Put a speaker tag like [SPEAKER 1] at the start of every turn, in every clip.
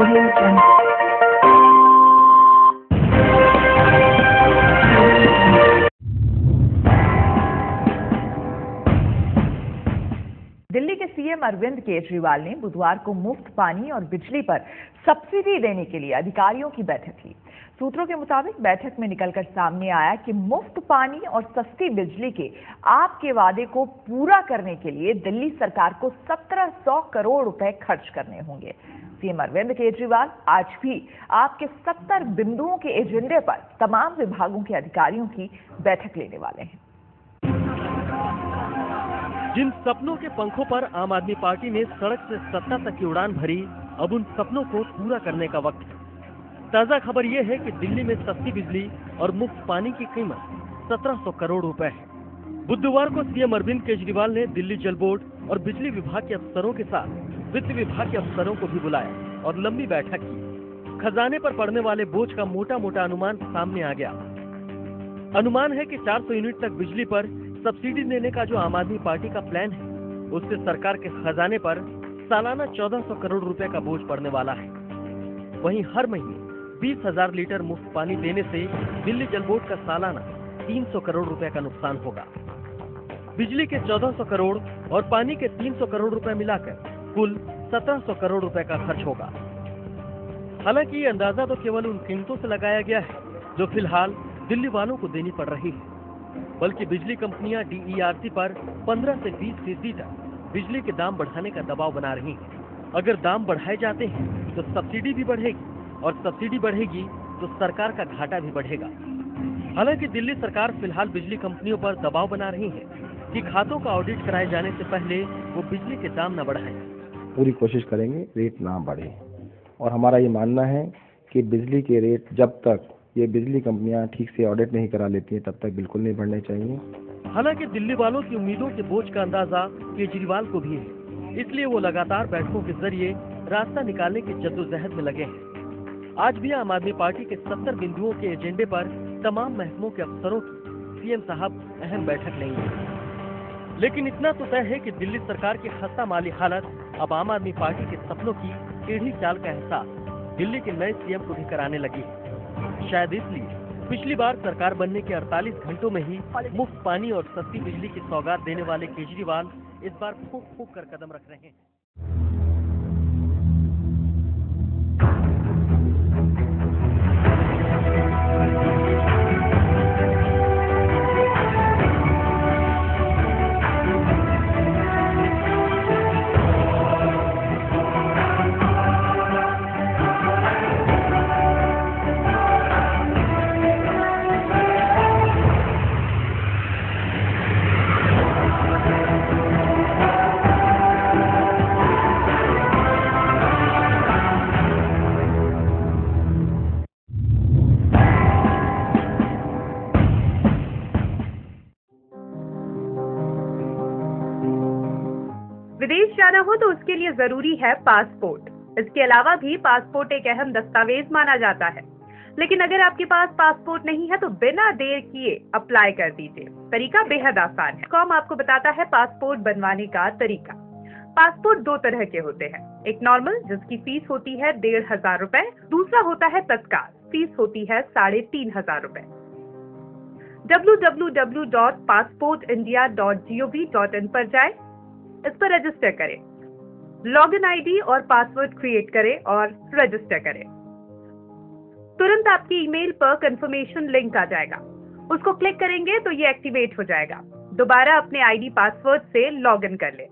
[SPEAKER 1] Audio Jungle. Delhi के CM Arvind Kejriwal ने बुधवार को मुफ्त पानी और बिजली पर सब्सिडी देने के लिए अधिकारियों की बैठक ली। सूत्रों के मुताबिक बैठक में निकलकर सामने आया कि मुफ्त पानी और सस्ती बिजली के आपके वादे को पूरा करने के लिए दिल्ली सरकार को 1700 करोड़ रुपए खर्च करने होंगे। सीएम अरविंद केजरीवाल आज भी आपके 70 बिंदुओं के एजेंडे पर तमाम विभागों के अधिकारियों की बैठक लेने वाले हैं।
[SPEAKER 2] जिन सपनों के पंखों पर आम आदमी पार्टी ने सड़क से सत्ता तक की उड़ान भरी, अब उन सपनों को पूरा करने का वक्त है। ताजा खबर ये है कि दिल्ली में सस्ती बिजली और मुफ्त पानी की कीमत 1700 करोड़ रुपए है। बुधवार को सीएम अरविंद केजरीवाल ने दिल्ली जल बोर्ड और बिजली विभाग के अफसरों के साथ वित्त विभाग के अफसरों को भी बुलाया और लंबी बैठक की। खजाने पर पड़ने वाले बोझ का मोटा मोटा अनुमान सामने आ गया। अनुमान है कि 400 यूनिट तक बिजली पर सब्सिडी देने का जो आम आदमी पार्टी का प्लान है, उससे सरकार के खजाने पर सालाना 1400 करोड़ रुपए का बोझ पड़ने वाला है। वहीं हर महीने 20,000 लीटर मुफ्त पानी देने से दिल्ली जल बोर्ड का सालाना 300 करोड़ रुपए का नुकसान होगा। बिजली के 1400 करोड़ और पानी के 300 करोड़ रुपए मिलाकर कुल 1700 करोड़ रुपए का खर्च होगा। हालांकि ये अंदाजा तो केवल उन कीमतों से लगाया गया है जो फिलहाल दिल्ली वालों को देनी पड़ रही है, बल्कि बिजली कंपनियां DERC पर 15 से 20% तक बिजली के दाम बढ़ाने का दबाव बना रही हैं। अगर दाम बढ़ाए जाते हैं तो सब्सिडी भी बढ़ेगी और सब्सिडी बढ़ेगी तो सरकार का घाटा भी बढ़ेगा। हालांकि दिल्ली सरकार फिलहाल बिजली कंपनियों पर दबाव बना रही है कि खातों का ऑडिट कराए जाने से पहले वो बिजली के दाम न बढ़ाएं।
[SPEAKER 3] पूरी कोशिश करेंगे रेट ना बढ़े, और हमारा ये मानना है कि बिजली के रेट जब तक ये बिजली कंपनियां ठीक से ऑडिट नहीं करा लेती हैं तब तक बिल्कुल नहीं बढ़ने चाहिए।
[SPEAKER 2] हालांकि दिल्ली वालों की उम्मीदों के बोझ का अंदाजा केजरीवाल को भी है, इसलिए वो लगातार बैठकों के जरिए रास्ता निकालने की जद्दोजहद में लगे हैं। आज भी आम आदमी पार्टी के 70 बिंदुओं के एजेंडे पर तमाम महकमों के अफसरों की सीएम साहब अहम बैठक लेंगे। लेकिन इतना तो तय है कि दिल्ली सरकार की खस्ता माली हालत अब आम आदमी पार्टी के सपनों की टेढ़ी चाल का एहसास दिल्ली के नए सीएम को भी कराने लगी है। शायद इसलिए पिछली बार सरकार बनने के 48 घंटों में ही मुफ्त पानी और सस्ती बिजली की सौगात देने वाले केजरीवाल इस बार फूंक फूंक कर कदम रख रहे हैं।
[SPEAKER 4] विदेश जाना हो तो उसके लिए जरूरी है पासपोर्ट। इसके अलावा भी पासपोर्ट एक अहम दस्तावेज माना जाता है। लेकिन अगर आपके पास पासपोर्ट नहीं है तो बिना देर किए अप्लाई कर दीजिए। तरीका बेहद आसान है। कॉम आपको बताता है पासपोर्ट बनवाने का तरीका। पासपोर्ट 2 तरह के होते हैं, एक नॉर्मल जिसकी फीस होती है 1,500 रुपए, दूसरा होता है तत्काल, फीस होती है 3,500 रुपए। www.passportindia.gov.in पर जाए, इस पर रजिस्टर करें, लॉगिन आईडी और पासवर्ड क्रिएट करें और रजिस्टर करें। तुरंत आपकी ईमेल पर कंफर्मेशन लिंक आ जाएगा, उसको क्लिक करेंगे तो ये एक्टिवेट हो जाएगा। दोबारा अपने आईडी पासवर्ड से लॉगिन कर लें,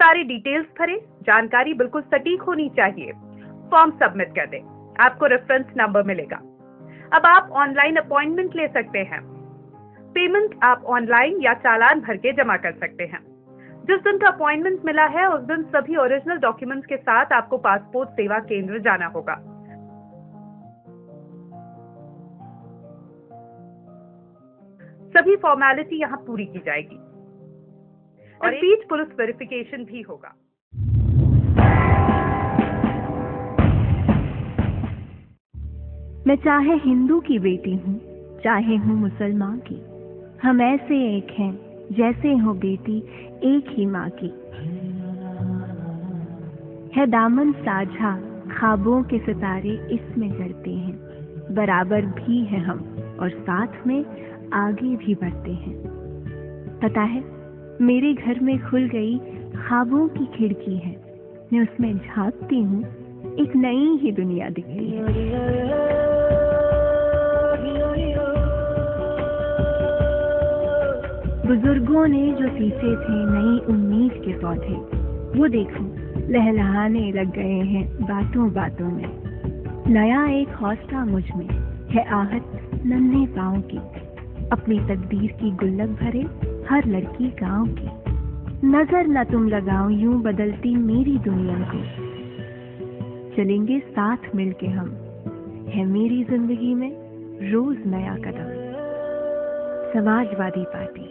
[SPEAKER 4] सारी डिटेल्स भरें, जानकारी बिल्कुल सटीक होनी चाहिए, फॉर्म सबमिट कर दें, आपको रेफरेंस नंबर मिलेगा। अब आप ऑनलाइन अपॉइंटमेंट ले सकते हैं। पेमेंट आप ऑनलाइन या चालान भर के जमा कर सकते हैं। जिस दिन का अपॉइंटमेंट मिला है उस दिन सभी ओरिजिनल डॉक्यूमेंट्स के साथ आपको पासपोर्ट सेवा केंद्र जाना होगा। सभी फॉर्मेलिटी यहां पूरी की जाएगी और बीच पुलिस वेरिफिकेशन भी होगा।
[SPEAKER 1] मैं चाहे हिंदू की बेटी हूँ, चाहे हूँ मुसलमान की, हम ऐसे एक हैं जैसे हो बेटी एक ही माँ की। है दामन साझा
[SPEAKER 5] ख्वाबों के सितारे इसमें जलते हैं। बराबर भी हैं हम और साथ में आगे भी बढ़ते हैं। पता है, मेरे घर में खुल गई ख्वाबों की खिड़की है। मैं उसमें झांकती हूँ, एक नई ही दुनिया दिखती है। बुजुर्गों ने जो सींचे थे नई उम्मीद के पौधे, वो देखो लहलहाने लग गए हैं बातों बातों में। नया एक हौसला मुझ में है, आहट नन्हे पाँव की। अपनी तकदीर की गुल्लक भरे हर लड़की गांव की। नजर न तुम लगाओ यूं बदलती मेरी दुनिया को। चलेंगे साथ मिलके हम, है मेरी जिंदगी में रोज नया कदम। समाजवादी पार्टी।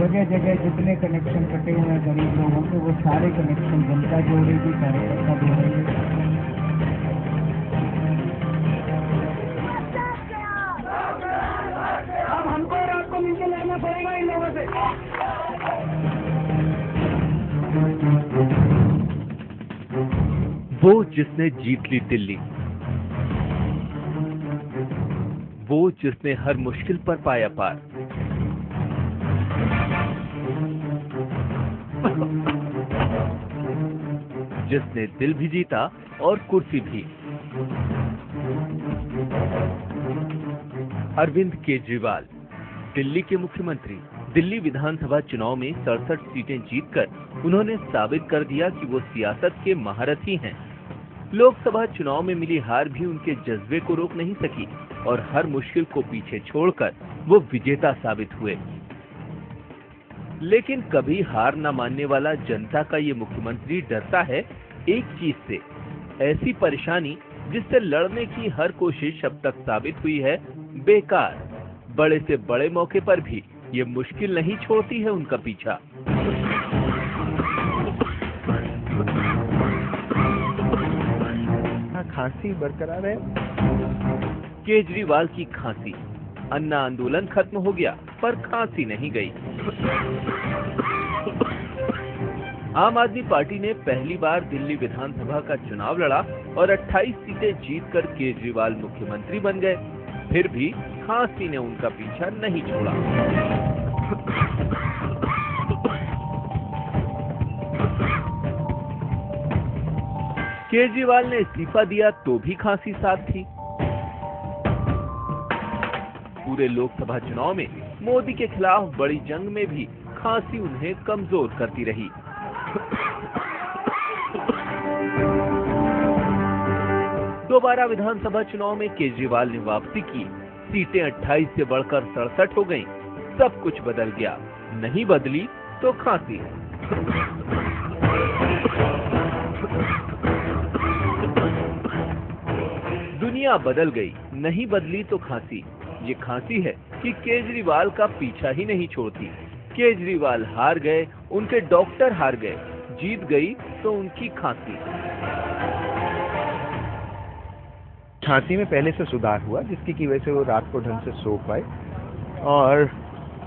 [SPEAKER 6] जगह जगह जितने कनेक्शन कटे हुए हैं गरीब लोगों के, वो सारे कनेक्शन जनता जोड़ेगी, कार्यकर्ता जोड़ेंगे। अब हमको और आपको मिलकर लड़ना पड़ेगा इन लोगों से।
[SPEAKER 7] वो जिसने जीत ली दिल्ली, वो जिसने हर मुश्किल पर पाया पार, जिसने दिल भी जीता और कुर्सी भी। अरविंद केजरीवाल, दिल्ली के मुख्यमंत्री। दिल्ली विधानसभा चुनाव में 67 सीटें जीतकर उन्होंने साबित कर दिया कि वो सियासत के महारथी हैं। लोकसभा चुनाव में मिली हार भी उनके जज्बे को रोक नहीं सकी और हर मुश्किल को पीछे छोड़कर वो विजेता साबित हुए। लेकिन कभी हार न मानने वाला जनता का ये मुख्यमंत्री डरता है एक चीज से, ऐसी परेशानी जिससे लड़ने की हर कोशिश अब तक साबित हुई है बेकार। बड़े से बड़े मौके पर भी ये मुश्किल नहीं छोड़ती है उनका पीछा।
[SPEAKER 3] खांसी बरकरार है।
[SPEAKER 7] केजरीवाल की खांसी। अन्ना आंदोलन खत्म हो गया पर खांसी नहीं गई। आम आदमी पार्टी ने पहली बार दिल्ली विधानसभा का चुनाव लड़ा और 28 सीटें जीतकर केजरीवाल मुख्यमंत्री बन गए। फिर भी खांसी ने उनका पीछा नहीं छोड़ा। केजरीवाल ने इस्तीफा दिया तो भी खांसी साथ थी। पूरे लोकसभा चुनाव में मोदी के खिलाफ बड़ी जंग में भी खांसी उन्हें कमजोर करती रही। दोबारा विधानसभा चुनाव में केजरीवाल ने वापसी की। सीटें 28 से बढ़कर 67 हो गईं। सब कुछ बदल गया। नहीं बदली तो खांसी। दुनिया बदल गई, नहीं बदली तो खांसी। ये खांसी है कि केजरीवाल का पीछा ही नहीं छोड़ती। केजरीवाल हार गए, उनके डॉक्टर हार गए, जीत गई तो उनकी खांसी।
[SPEAKER 8] खांसी में पहले से सुधार हुआ, जिसकी की वजह से वो रात को ढंग से सो पाए। और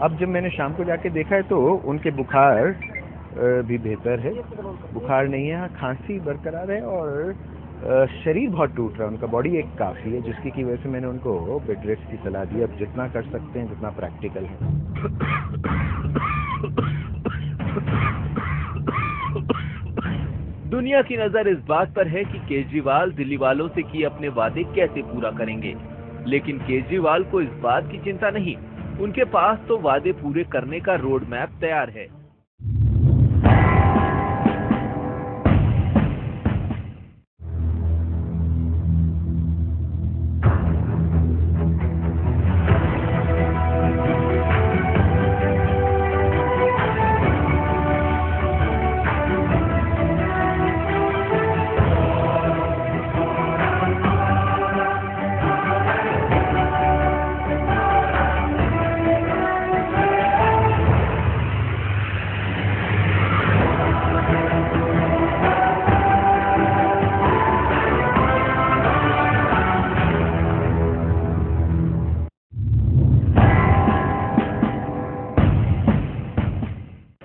[SPEAKER 8] अब जब मैंने शाम को जाके देखा है तो उनके बुखार भी बेहतर है, बुखार नहीं है, खांसी बरकरार है और शरीर बहुत टूट रहा है, उनका बॉडी एक काफ़ी है, जिसकी की वजह से मैंने उनको बेड रेस्ट की सलाह दी। अब जितना कर सकते हैं, जितना प्रैक्टिकल है।
[SPEAKER 7] दुनिया की नजर इस बात पर है कि केजरीवाल दिल्ली वालों से किए अपने वादे कैसे पूरा करेंगे, लेकिन केजरीवाल को इस बात की चिंता नहीं, उनके पास तो वादे पूरे करने का रोड मैप तैयार है।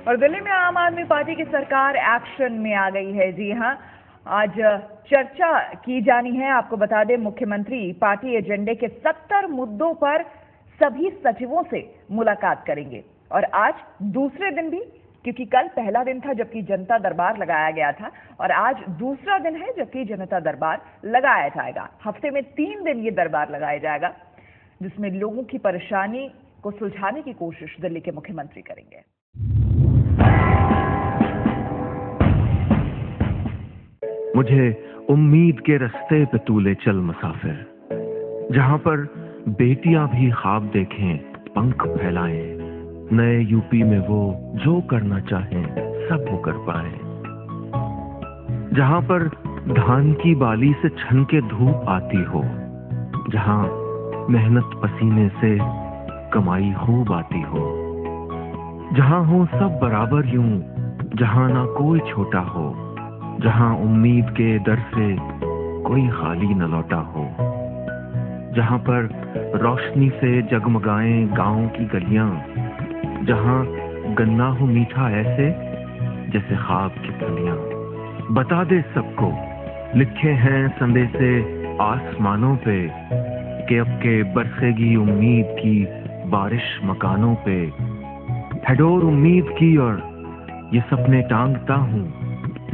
[SPEAKER 1] और दिल्ली में आम आदमी पार्टी की सरकार एक्शन में आ गई है। जी हां, आज चर्चा की जानी है। आपको बता दें, मुख्यमंत्री पार्टी एजेंडे के 70 मुद्दों पर सभी सचिवों से मुलाकात करेंगे। और आज दूसरे दिन भी, क्योंकि कल पहला दिन था जबकि जनता दरबार लगाया गया था, और आज दूसरा दिन है जबकि जनता दरबार लगाया जाएगा। हफ्ते में 3 दिन ये दरबार लगाया जाएगा, जिसमें लोगों की परेशानी को सुलझाने की कोशिश दिल्ली के मुख्यमंत्री करेंगे।
[SPEAKER 9] मुझे उम्मीद के रास्ते पे तू ले चल मुसाफिर, जहां पर बेटियां भी ख्वाब देखें, पंख फैलाएं, नए यूपी में वो जो करना चाहें सब वो कर पाए, जहां पर धान की बाली से छनके धूप आती हो, जहां मेहनत पसीने से कमाई खूब आती हो, जहां हो सब बराबर यूं, जहां ना कोई छोटा हो, जहां उम्मीद के दर से कोई खाली न लौटा हो, जहां पर रोशनी से जगमगाएं गांव की गलियां, जहां गन्ना हो मीठा ऐसे जैसे ख्वाब की फलियां। बता दे सबको, लिखे हैं संदेशे आसमानों पे कि अब के बरसेगी उम्मीद की बारिश मकानों पे। है डोर उम्मीद की और ये सपने टांगता हूँ,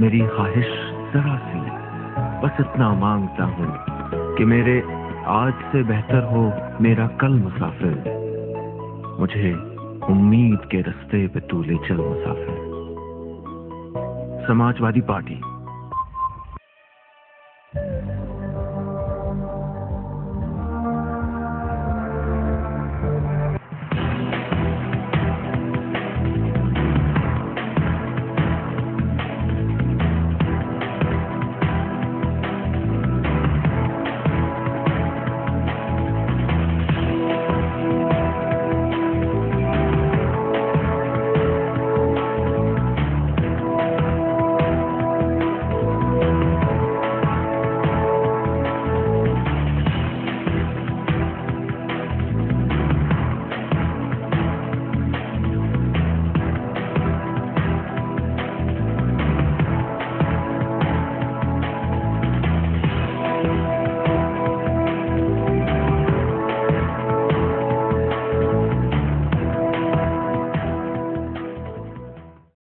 [SPEAKER 9] मेरी ख्वाहिश जरा सी, बस इतना मांगता हूँ कि मेरे आज से बेहतर हो मेरा कल मुसाफिर। मुझे उम्मीद के रास्ते पे तू ले चल मुसाफिर। समाजवादी पार्टी।